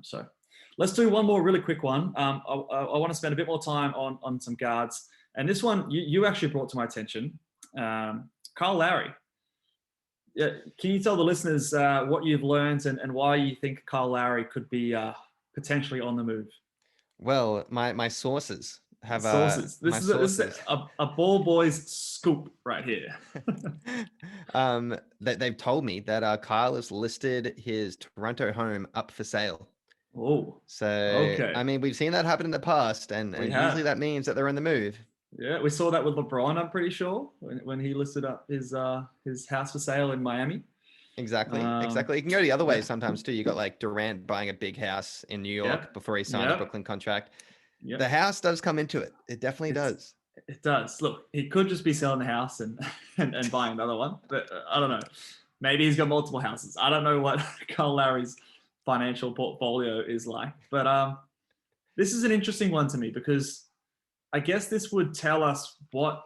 So let's do one more really quick one. I want to spend a bit more time on some guards. And this one you actually brought to my attention. Kyle Lowry. Yeah, can you tell the listeners what you've learned and why you think Kyle Lowry could be potentially on the move? Well, my sources have Sources. my This is sources. a ball boys scoop right here. They've told me that Kyle has listed his Toronto home up for sale. Oh, So okay. I mean, we've seen that happen in the past, We and usually have. that means that they're in the move. Yeah, we saw that with LeBron, I'm pretty sure, when he listed up his house for sale in Miami. Exactly. Exactly. You can go the other way Yeah. sometimes too. You got like Durant buying a big house in New York Yep. before he signed the Yep. Brooklyn contract. The Yep. house does come into it. It definitely It's does. it does. Look, he could just be selling the house and and buying another one, but I don't know. Maybe he's got multiple houses. I don't know what Kyle Lowry's financial portfolio is like, but this is an interesting one to me because I guess this would tell us what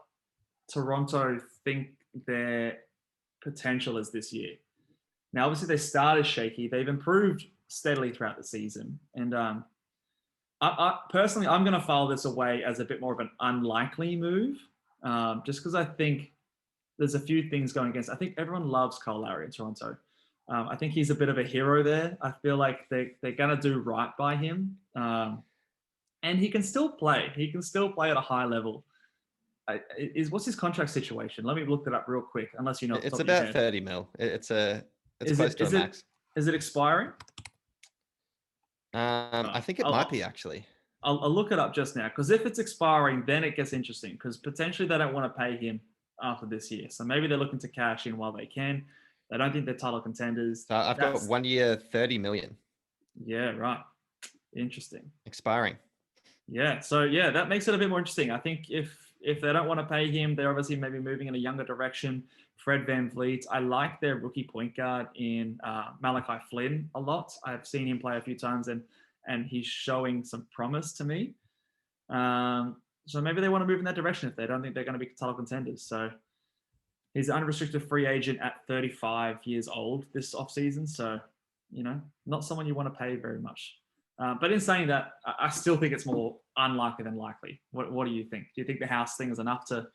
Toronto think their potential is this year. Now, obviously, they started shaky. They've improved steadily throughout the season, and personally, I'm going to file this away as a bit more of an unlikely move, just because I think there's a few things going against. I think everyone loves Kyle Lowry in Toronto. I think he's a bit of a hero there. I feel like they're going to do right by him, and he can still play. He can still play at a high level. What's his contract situation? Let me look that up real quick. Unless you know off the It's top of your about head, 30 mil. It's is close it to a is it max. is it expiring? I think it might be actually. I'll look it up just now because if it's expiring, then it gets interesting because potentially they don't want to pay him after this year. So maybe they're looking to cash in while they can. They don't think they're title contenders. So I've got That's 1 year, 30 million yeah, right. Interesting. expiring. Yeah. So yeah, that makes it a bit more interesting. I think if they don't want to pay him, they're obviously maybe moving in a younger direction. Fred VanVleet. I like their rookie point guard in Malachi Flynn a lot. I've seen him play a few times and he's showing some promise to me. So maybe they want to move in that direction if they don't think they're going to be title contenders. So he's an unrestricted free agent at 35 years old this offseason. So, not someone you want to pay very much. But in saying that, I still think it's more unlikely than likely. What do you think? Do you think the house thing is enough to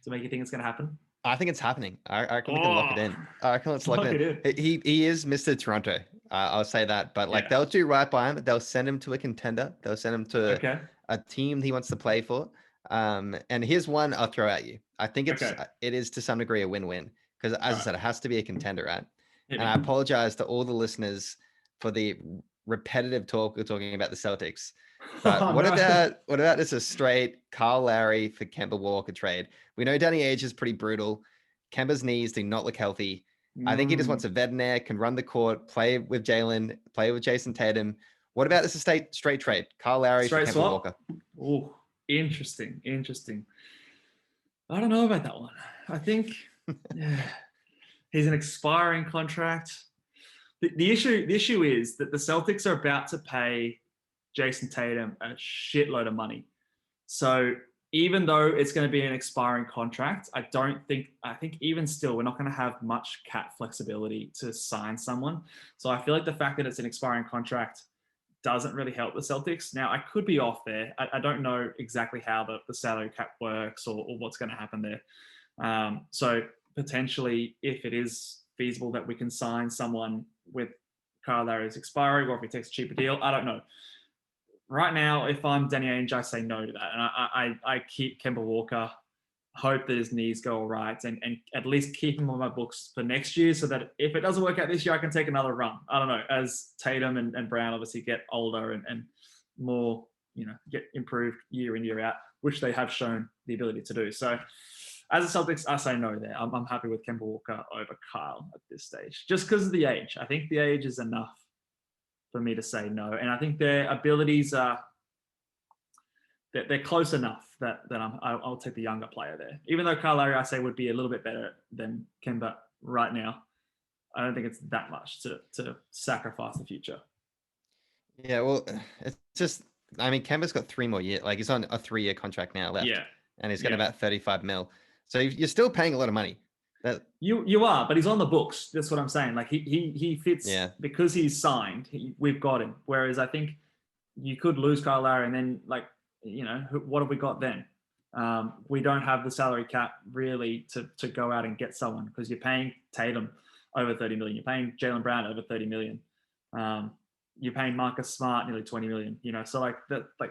make you think it's going to happen? I think it's happening. I reckon we can lock it in. I reckon let's lock Lock it it in. He is Mr. Toronto. I'll say that. But like Yeah. they'll do right by him. They'll send him to a contender. They'll send him to Okay. a team he wants to play for. And here's one I'll throw at you. I think Okay. it is to some degree a win-win because as I All said, right. it has to be a contender, right? Hit And me. I apologize to all the listeners for the repetitive talk we're talking about the Celtics. But Oh, what no. about just a straight Kyle Lowry for Kemba Walker trade? We know Danny Ainge is pretty brutal. Kemba's knees do not look healthy. I think he just wants a vet in there, can run the court, play with Jalen, play with Jason Tatum. What about this straight trade? Kyle Lowry for Straight Kemba swap. Walker. Oh, interesting. I don't know about that one. I think yeah, he's an expiring contract. The issue is that the Celtics are about to pay Jason Tatum a shitload of money. So even though it's going to be an expiring contract, I think even still, we're not going to have much cap flexibility to sign someone. So I feel like the fact that it's an expiring contract doesn't really help the Celtics. Now, I could be off there. I don't know exactly how the salary cap works or what's going to happen there. So potentially, if it is feasible that we can sign someone with Kyle Lowry's expiring or if he takes a cheaper deal, I don't know. Right now, if I'm Danny Ainge, I say no to that. And I keep Kemba Walker, hope that his knees go all right, and at least keep him on my books for next year so that if it doesn't work out this year, I can take another run. I don't know, as Tatum and Brown obviously get older and more, get improved year in, year out, which they have shown the ability to do. So as a Celtics, I say no there. I'm happy with Kemba Walker over Kyle at this stage, just because of the age. I think the age is enough for me to say no. And I think their abilities are they're close enough that I'll take the younger player there. Even though Kyle Lowry, I say, would be a little bit better than Kemba right now, I don't think it's that much to sacrifice the future. Yeah, well, it's just, I mean, Kemba's got 3 more years. Like he's on a 3-year contract now left. Yeah. And he's got about 35 mil. So you're still paying a lot of money. You are, but he's on the books. That's what I'm saying. Like he fits because he's signed. We've got him. Whereas I think you could lose Kyle Lowry, and then like what have we got then? We don't have the salary cap really to go out and get someone, because you're paying Tatum over 30 million. You're paying Jaylen Brown over 30 million. You're paying Marcus Smart nearly 20 million. So like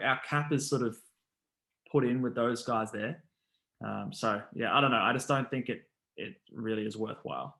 our cap is sort of put in with those guys there. So yeah, I don't know. I just don't think it really is worthwhile.